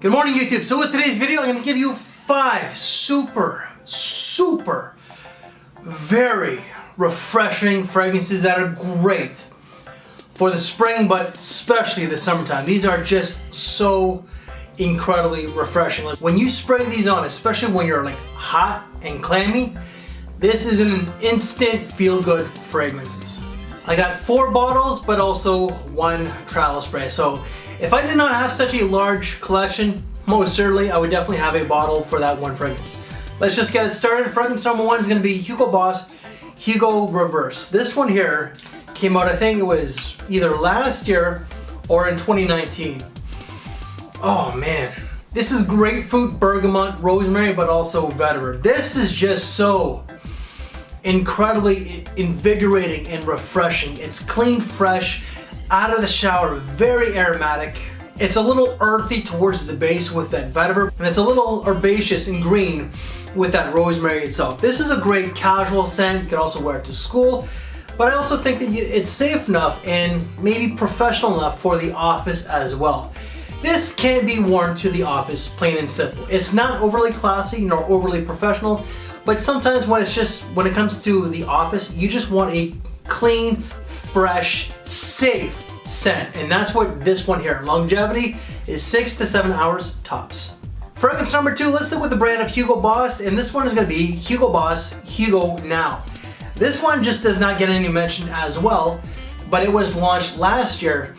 Good morning, YouTube. So with today's video, I'm going to give you 5 super, very refreshing fragrances that are great for the spring, but especially the summertime. These are just so incredibly refreshing. Like when you spray these on, especially when you're like hot and clammy, this is an instant feel-good fragrances. I got 4 bottles, but also 1 travel spray. So if I did not have such a large collection, most certainly I would definitely have a bottle for that 1 fragrance. Let's just get it started. Fragrance number 1 is going to be Hugo Boss Hugo Reverse. This one here came out, I think it was either last year or in 2019. Oh man. This is grapefruit, bergamot, rosemary, but also vetiver. This is just so incredibly invigorating and refreshing. It's clean, fresh, out of the shower, very aromatic. It's a little earthy towards the base with that vetiver, and it's a little herbaceous and green with that rosemary itself. This is a great casual scent. You can also wear it to school, but I also think that it's safe enough and maybe professional enough for the office as well. This can be worn to the office, plain and simple. It's not overly classy nor overly professional, but sometimes when it comes to the office, you just want a clean, fresh, safe scent, and that's what this one here. Longevity is 6 to 7 hours tops. Fragrance number 2, let's stick with the brand of Hugo Boss, and this one is going to be Hugo Boss Hugo Now. This one just does not get any mention as well, but it was launched last year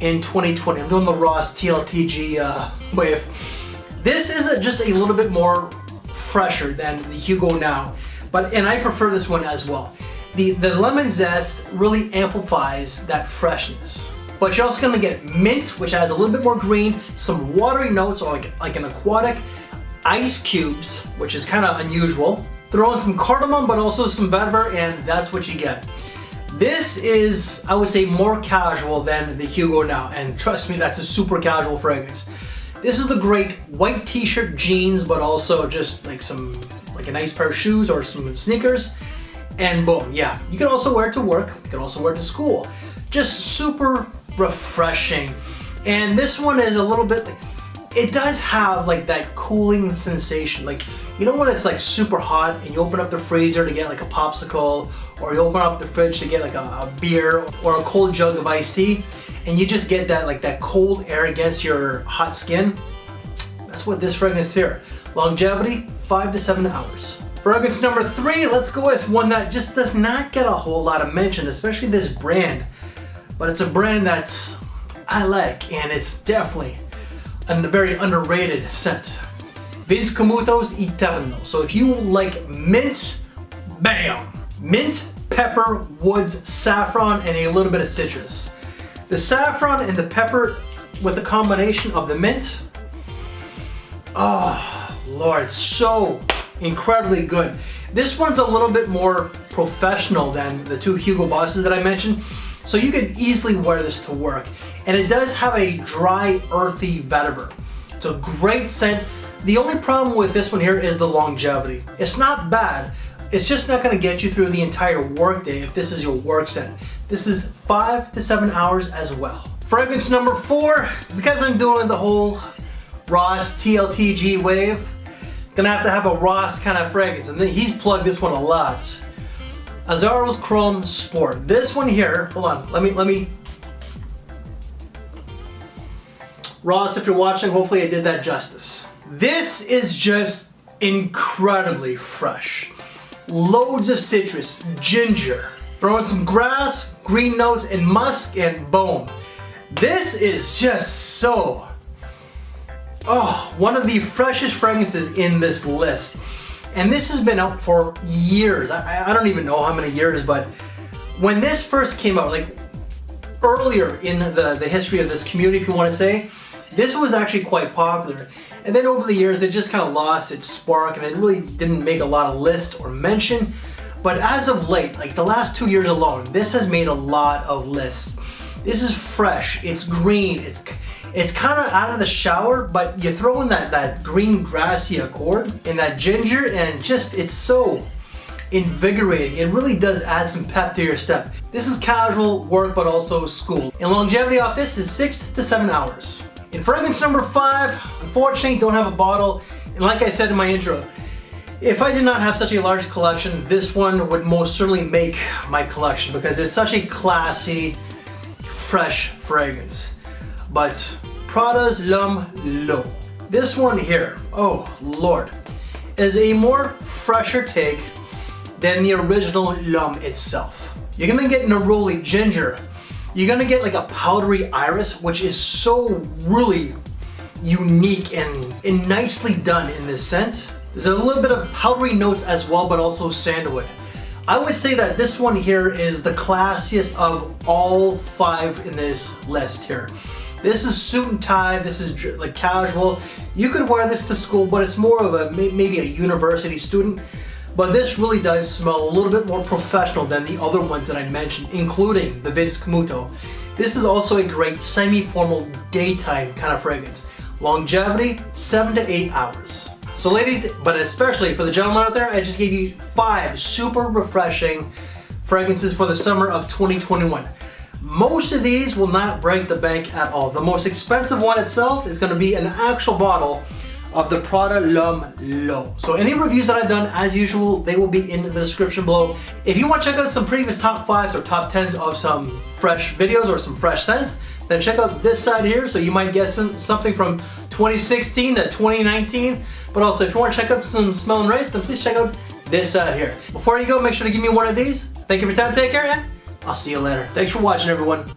in 2020. I'm doing the Ross TLTG wave. This is just a little bit more fresher than the Hugo Now, and I prefer this one as well. The lemon zest really amplifies that freshness. But you're also gonna get mint, which adds a little bit more green, some watery notes, or like an aquatic, ice cubes, which is kind of unusual. Throw in some cardamom, but also some vetiver, and that's what you get. This is, I would say, more casual than the Hugo Now, and trust me, that's a super casual fragrance. This is the great white t-shirt, jeans, but also just like a nice pair of shoes or some sneakers. And boom, yeah. You can also wear it to work, you can also wear it to school. Just super refreshing. And this one is a little bit, it does have like that cooling sensation. Like, you know when it's like super hot and you open up the freezer to get like a popsicle, or you open up the fridge to get like a beer or a cold jug of iced tea, and you just get that like that cold air against your hot skin? That's what this fragrance here. Longevity, 5 to 7 hours. Fragrance number 3, let's go with one that just does not get a whole lot of mention, especially this brand. But it's a brand that's I like, and it's definitely a very underrated scent. Viz Camuto's Eterno. So if you like mint, bam! Mint, pepper, woods, saffron, and a little bit of citrus. The saffron and the pepper with the combination of the mint, oh Lord, so incredibly good. This one's a little bit more professional than the 2 Hugo Bosses that I mentioned, so you could easily wear this to work. And it does have a dry, earthy vetiver. It's a great scent. The only problem with this one here is the longevity. It's not bad, it's just not gonna get you through the entire workday if this is your work scent. This is 5 to 7 hours as well. Fragrance number 4, because I'm doing the whole Ross TLTG wave, gonna have to have a Ross kind of fragrance, and he's plugged this one a lot. Azzaro's Chrome Sport. This one here, hold on, let me. Ross, if you're watching, hopefully I did that justice. This is just incredibly fresh. Loads of citrus, ginger, throw in some grass, green notes, and musk, and boom. This is just so, one of the freshest fragrances in this list. And this has been out for years. I don't even know how many years, but when this first came out, like earlier in the history of this community, if you want to say, this was actually quite popular. And then over the years, it just kind of lost its spark, and it really didn't make a lot of list or mention. But as of late, like the last 2 years alone, this has made a lot of lists. This is fresh, it's green, it's kind of out of the shower, but you throw in that green grassy accord and that ginger, and just, it's so invigorating. It really does add some pep to your step. This is casual work, but also school. And longevity off this is 6 to 7 hours. In fragrance number 5, unfortunately don't have a bottle, and like I said in my intro, if I did not have such a large collection, this one would most certainly make my collection because it's such a classy, fresh fragrance. But Prada's Lum Low. This one here, oh Lord, is a more fresher take than the original Lum itself. You're gonna get neroli ginger. You're gonna get like a powdery iris, which is so really unique and nicely done in this scent. There's a little bit of powdery notes as well, but also sandalwood. I would say that this one here is the classiest of all 5 in this list here. This is suit and tie, this is like casual. You could wear this to school, but it's more of a maybe a university student. But this really does smell a little bit more professional than the other ones that I mentioned, including the Vince Camuto. This is also a great semi-formal daytime kind of fragrance. Longevity, 7 to 8 hours. So ladies, but especially for the gentlemen out there, I just gave you 5 super refreshing fragrances for the summer of 2021. Most of these will not break the bank at all. The most expensive one itself is going to be an actual bottle of the Prada Lum Low. So any reviews that I've done, as usual, they will be in the description below. If you want to check out some previous top 5s or top 10s of some fresh videos or some fresh scents, then check out this side here. So you might get something from 2016 to 2019. But also, if you want to check out some smell and rates, then please check out this side here. Before you go, make sure to give me one of these. Thank you for your time, take care, and I'll see you later. Thanks for watching, everyone.